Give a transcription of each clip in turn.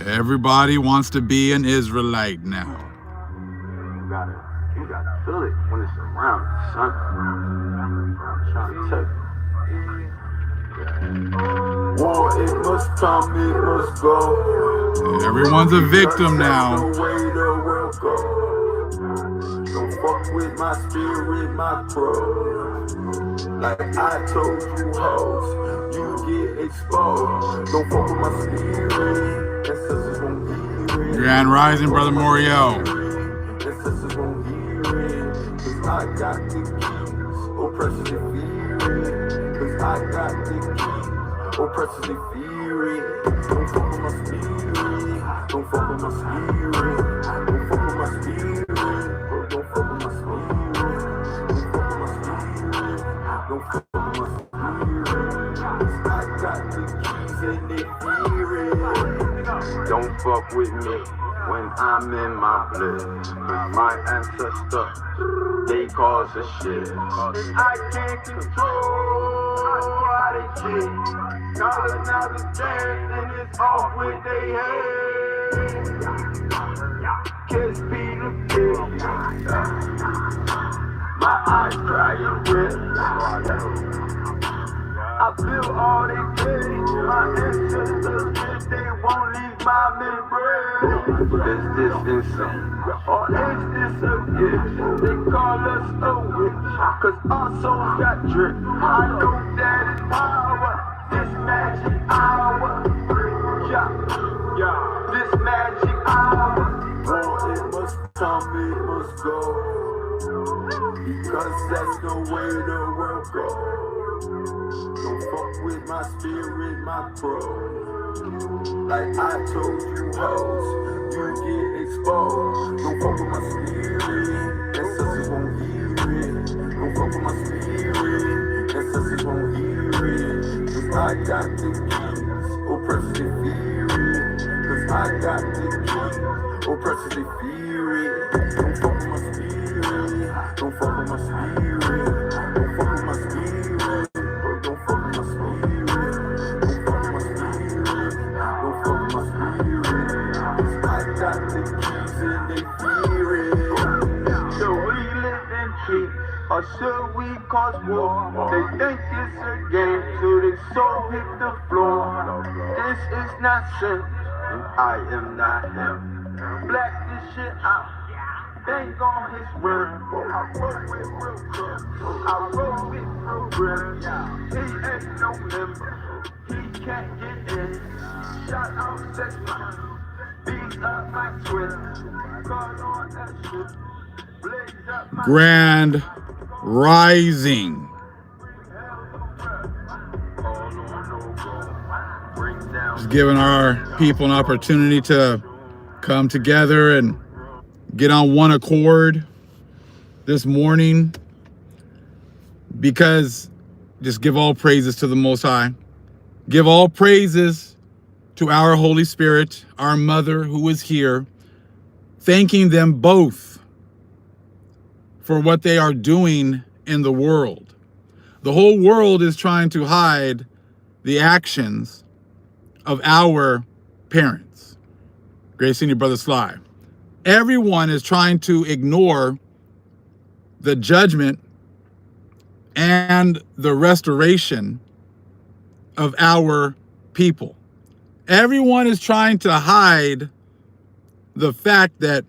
Everybody wants to be an Israelite now. You gotta feel it when it's around, son. I'm trying to tell you. War, it must come, it must go. Everyone's a victim now. That's the way the world goes. Don't fuck with my spirit, my crow. Like I told you hoes, you get exposed. Don't fuck with my spirit, ancestors won't hear it. Grand Rising, Brother Moriel. Ancestors won't hear it, cause I got the keys. Oppressors they fear it, cause I got the keys. Oppressors they fear it. Don't fuck with my spirit, don't fuck with my spirit. Don't fuck with my spirit, don't fuck with my spirit. Don't fuck with my spirit, cause I got the keys and they fear it. Don't fuck with me when I'm in my bliss, cause my ancestors, they cause the shit. I can't control how they shit. Calling out the dance and it's off with they head. Kiss be the bitch. My eyes crying red. I feel all they pain. My ancestors, they won't leave my memory. Is this insane? Or is this a gift? They call us a witch, cause our souls got dripped. I know that is power, this magic hour. Yeah, this magic hour. Oh, it must come, it must go. Because that's the way the world goes. Don't fuck with my spirit, my crow. Like I told you hoes, you get exposed. Don't fuck with my spirit, ancestors won't hear it. Don't fuck with my spirit, ancestors won't hear it. Cause I got the keys, oppressors they fear it. Cause I got the keys, oppressors they fear it. Don't fuck with my spirit, don't fuck with my spirit. Don't fuck with my spirit, don't fuck with my spirit. Don't fuck with my spirit, don't fuck with my spirit. Cause I got the keys and they fear it. Should we live in peace or should we cause war? They think it's a game till they soul hit the floor. This is not sin and I am not him. Black this shit out. Bang on his word. I roll with real good. I roll with real real. He ain't no member. He can't get in. Shot out sex man. Beat up my twin. Call on that shit. Blaze up my Grand Rising. Just giving our people an opportunity to come together and get on one accord this morning, because just give all praises to the Most High. Give all praises to our Holy Spirit, our Mother who is here, thanking them both for what they are doing in the world. The whole world is trying to hide the actions of our parents. Grace Senior Brother Sly. Everyone is trying to ignore the judgment and the restoration of our people. Everyone is trying to hide the fact that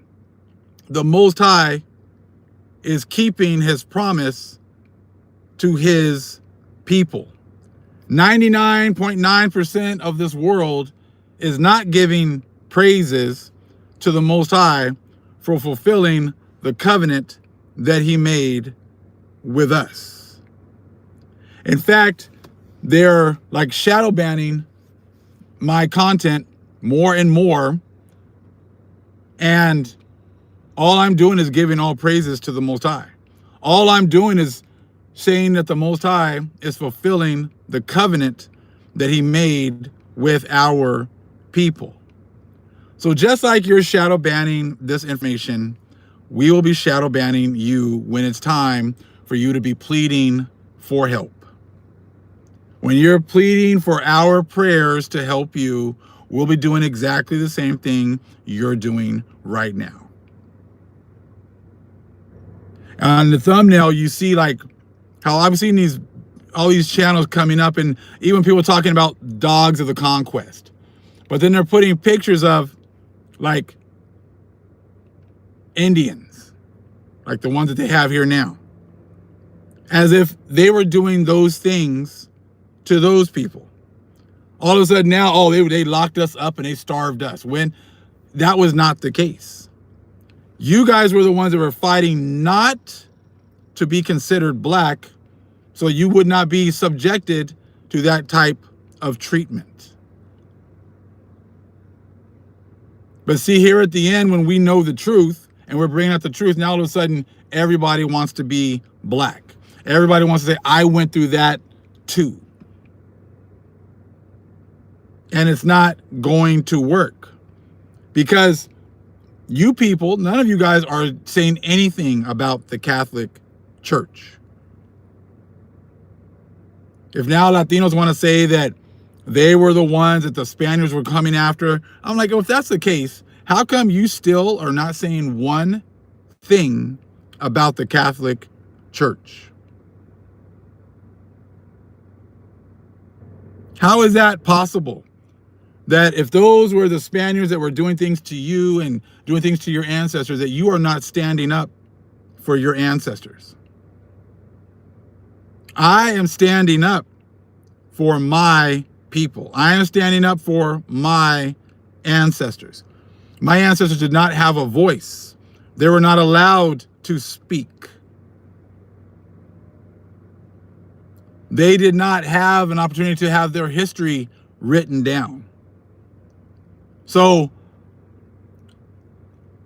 the Most High is keeping his promise to his people. 99.9% of this world is not giving praises to the Most High for fulfilling the covenant that he made with us. In fact, they're like shadow banning my content more and more, and all I'm doing is giving all praises to the Most High. All I'm doing is saying that the Most High is fulfilling the covenant that he made with our people. So just like you're shadow banning this information, we will be shadow banning you when it's time for you to be pleading for help. When you're pleading for our prayers to help you, we'll be doing exactly the same thing you're doing right now. On the thumbnail, you see like how I've seen all these channels coming up, and even people talking about dogs of the conquest. But then they're putting pictures of like Indians, like the ones that they have here now, as if they were doing those things to those people. All of a sudden now, oh, they locked us up and they starved us, when that was not the case. You guys were the ones that were fighting not to be considered black, so you would not be subjected to that type of treatment. But see, here at the end, when we know the truth and we're bringing out the truth, now all of a sudden everybody wants to be black. Everybody wants to say, I went through that too. And it's not going to work, because you people, none of you guys are saying anything about the Catholic Church. If now Latinos want to say that they were the ones that the Spaniards were coming after, I'm like, well, if that's the case, how come you still are not saying one thing about the Catholic Church? How is that possible? That if those were the Spaniards that were doing things to you and doing things to your ancestors, that you are not standing up for your ancestors. I am standing up for my people. I am standing up for my ancestors. My ancestors did not have a voice. They were not allowed to speak. They did not have an opportunity to have their history written down. So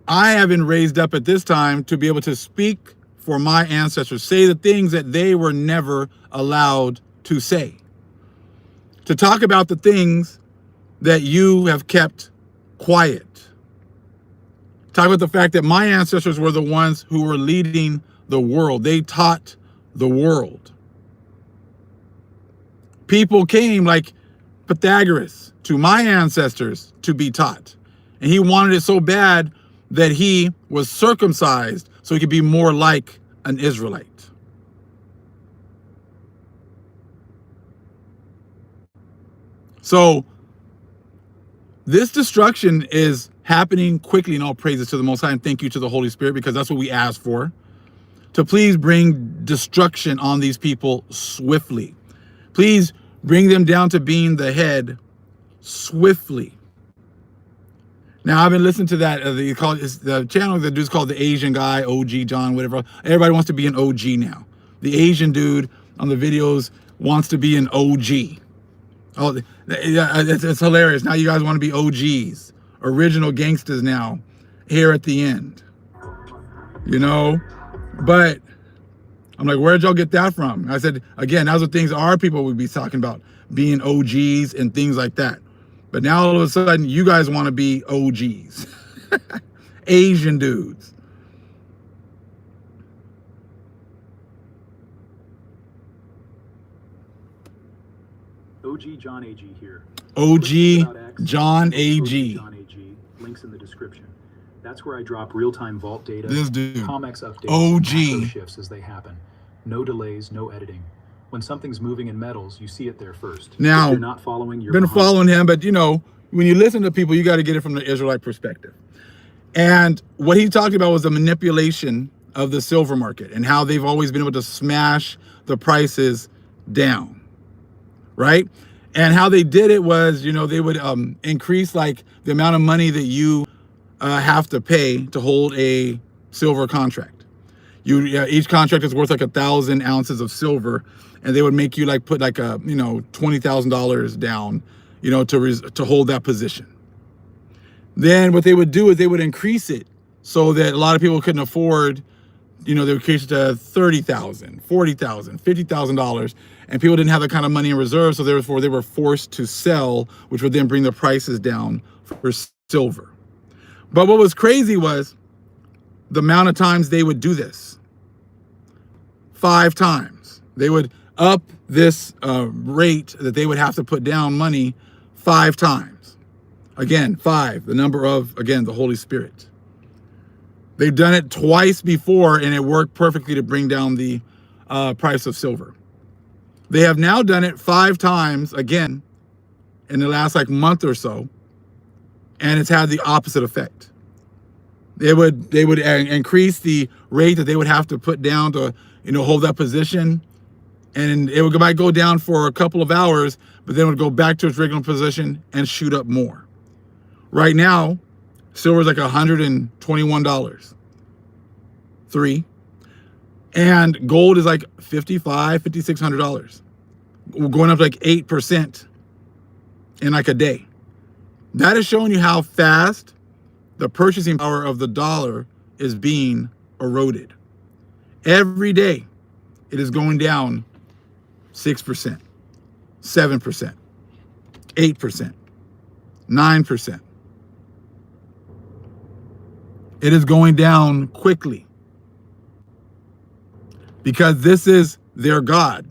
I have been raised up at this time to be able to speak for my ancestors, say the things that they were never allowed to say, to talk about the things that you have kept quiet. Talk about the fact that my ancestors were the ones who were leading the world. They taught the world. People came like Pythagoras to my ancestors to be taught. And he wanted it so bad that he was circumcised so he could be more like an Israelite. So this destruction is happening quickly, and all praises to the Most High, and thank you to the Holy Spirit, because that's what we asked for, to please bring destruction on these people swiftly. Please bring them down to being the head swiftly. Now, I've been listening to that, the channel, the dude's called the Asian guy, OG John, whatever. Everybody wants to be an OG now. The Asian dude on the videos wants to be an OG. Oh, it's hilarious. Now you guys want to be OGs, original gangsters now, here at the end. You know? But I'm like, where'd y'all get that from? I said, again, those are things our people would be talking about, being OGs and things like that. But now all of a sudden, you guys want to be OGs. Asian dudes. OG John AG here. OG John AG. John AG. Links in the description. That's where I drop real-time vault data, this dude, COMEX updates, OG macro shifts as they happen. No delays, no editing. When something's moving in metals, you see it there first. Now, if you're not following, you're been behind. following him, but you know, when you listen to people, you got to get it from the Israelite perspective. And what he talked about was the manipulation of the silver market and how they've always been able to smash the prices down, right? And how they did it was, you know, they would increase like the amount of money that you have to pay to hold a silver contract. Each contract is worth like 1,000 ounces of silver, and they would make you like put like a, you know, $20,000 down, you know, to hold that position. Then what they would do is they would increase it so that a lot of people couldn't afford, you know, they would increase it to $30,000, $40,000, $50,000, and people didn't have that kind of money in reserve, so therefore they were forced to sell, which would then bring the prices down for silver. But what was crazy was the amount of times they would do this. 5 times. They would up this rate that they would have to put down money 5 times. Again, 5, the number of, again, the Holy Spirit. They've done it twice before, and it worked perfectly to bring down the price of silver. They have now done it 5 times again in the last like month or so, and it's had the opposite effect. They would increase the rate that they would have to put down to, you know, hold that position, and it might go down for a couple of hours, but then it would go back to its regular position and shoot up more. Right now, silver is like $121, 3, and gold is like $5,500, $5,600. We're going up like 8% in like a day. That is showing you how fast the purchasing power of the dollar is being eroded. Every day, it is going down 6%, 7%, 8%, 9%. It is going down quickly because this is their God.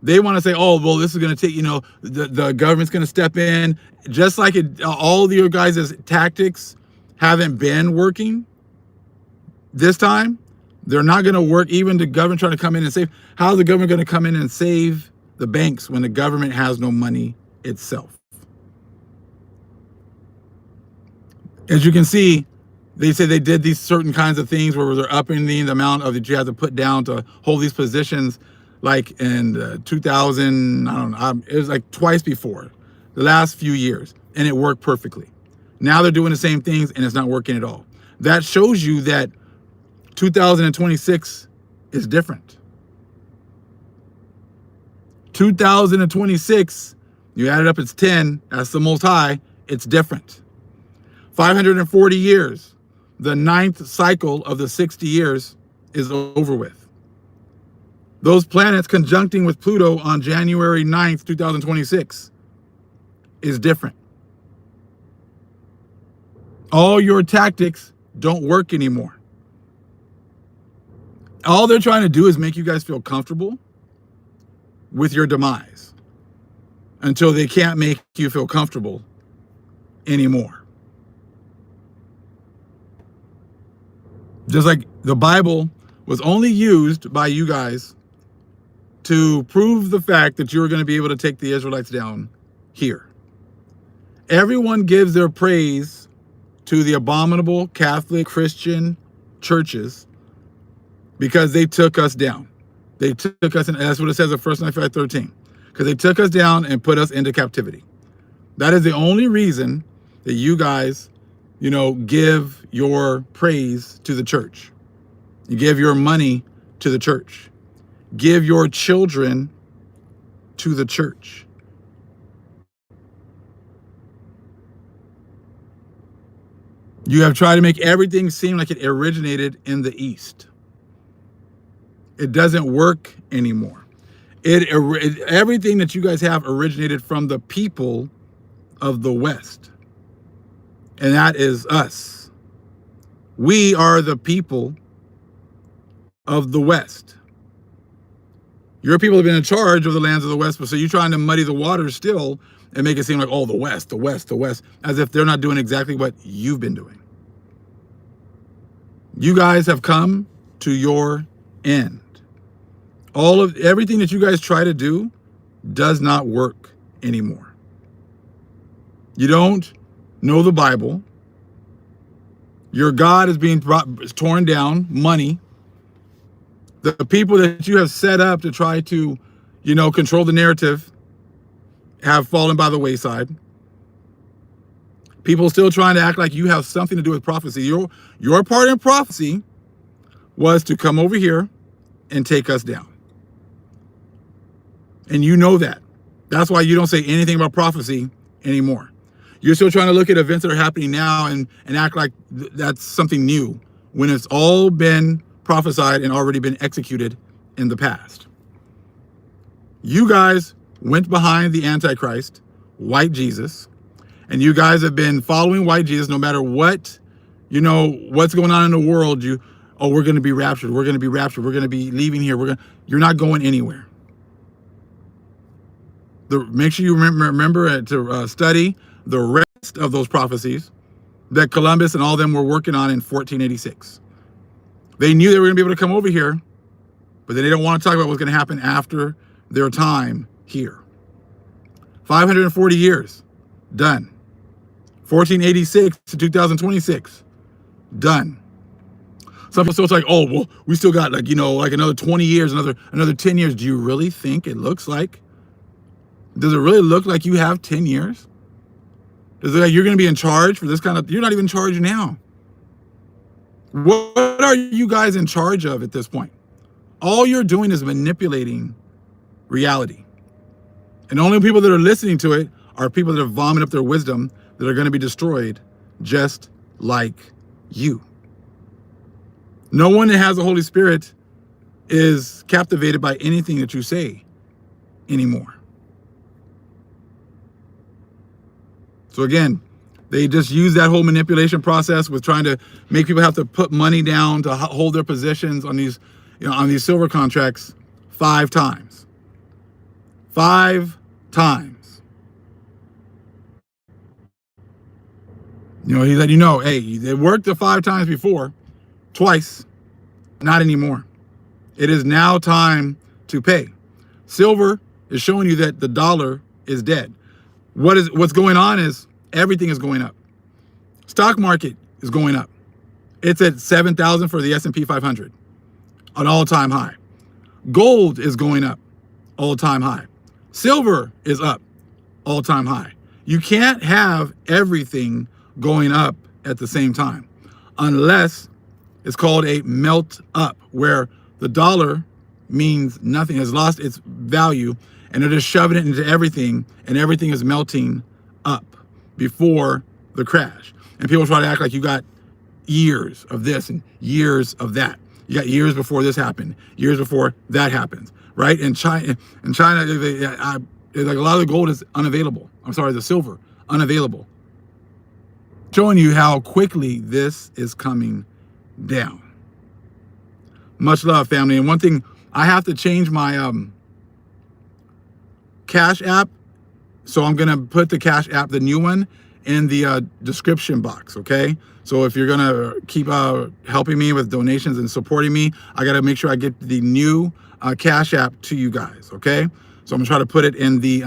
They want to say, oh, well, this is going to take, you know, the government's going to step in. Just like all of your guys' tactics haven't been working this time, they're not going to work. Even the government trying to come in and save. How is the government going to come in and save the banks when the government has no money itself? As you can see, they say they did these certain kinds of things where they're upping the amount of that you have to put down to hold these positions, like in 2000, I don't know, it was like twice before, the last few years, and it worked perfectly. Now they're doing the same things and it's not working at all. That shows you that 2026 is different. 2026, you add it up, it's 10, that's the most high, it's different. 540 years, the 9th cycle of the 60 years is over with. Those planets conjuncting with Pluto on January 9th, 2026 is different. All your tactics don't work anymore. All they're trying to do is make you guys feel comfortable with your demise until they can't make you feel comfortable anymore. Just like the Bible was only used by you guys to prove the fact that you were going to be able to take the Israelites down here. Everyone gives their praise to the abominable Catholic Christian churches because they took us down. They took us, and that's what it says in 1 Nephi 13, because they took us down and put us into captivity. That is the only reason that you guys, you know, give your praise to the church. You give your money to the church. Give your children to the church. You have tried to make everything seem like it originated in the East. It doesn't work anymore. Everything that you guys have originated from the people of the West. And that is us. We are the people of the West. Your people have been in charge of the lands of the West, but so you're trying to muddy the waters still and make it seem like, oh, the West, the West, the West, as if they're not doing exactly what you've been doing. You guys have come to your end. Everything that you guys try to do does not work anymore. You don't know the Bible. Your God is being torn down, money. The people that you have set up to try to, you know, control the narrative have fallen by the wayside. People still trying to act like you have something to do with prophecy. Your part in prophecy was to come over here and take us down. And you know that. That's why you don't say anything about prophecy anymore. You're still trying to look at events that are happening now and act like that's something new when it's all been prophesied and already been executed in the past. You guys went behind the Antichrist, white Jesus, and you guys have been following white Jesus no matter what, you know, what's going on in the world. We're going to be raptured. We're going to be raptured. We're going to be leaving here. You're not going anywhere. Make sure you remember to study the rest of those prophecies that Columbus and all them were working on in 1486. They knew they were going to be able to come over here, but then they don't want to talk about what's going to happen after their time here. 540 years, done. 1486 to 2026, done. Some people still like, oh, well, we still got like, like another 20 years, another 10 years. Do you really think it looks like? Does it really look like you have 10 years? Does it look like you're going to be in charge for this kind of, you're not even in charge now. What are you guys in charge of at this point? All you're doing is manipulating reality. And the only people that are listening to it are people that have vomited up their wisdom that are going to be destroyed just like you. No one that has the Holy Spirit is captivated by anything that you say anymore. So again, they just use that whole manipulation process with trying to make people have to put money down to hold their positions on these, on these silver contracts 5 times. 5 times. He let you know, hey, it worked the 5 times before, twice, not anymore. It is now time to pay. Silver is showing you that the dollar is dead. What's going on is everything is going up. Stock market is going up. It's at 7,000 for the S&P 500, an all-time high. Gold is going up, all-time high. Silver is up, all-time high. You can't have everything going up at the same time unless it's called a melt up, where the dollar means nothing, has lost its value, and they're just shoving it into everything, and everything is melting up before the crash. And people try to act like you got years of this and years of that. You got years before this happened, years before that happens, right? In China, like a lot of the gold is unavailable. I'm sorry, the silver, unavailable. Showing you how quickly this is coming down. Much love, family. And one thing, I have to change my Cashapp. So I'm going to put the Cashapp, the new one, in the description box, okay? So if you're going to keep helping me with donations and supporting me, I got to make sure I get the new Cashapp to you guys, okay? So I'm going to try to put it in the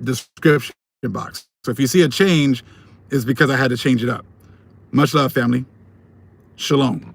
description box. So if you see a change, it's because I had to change it up. Much love, family. Shalom.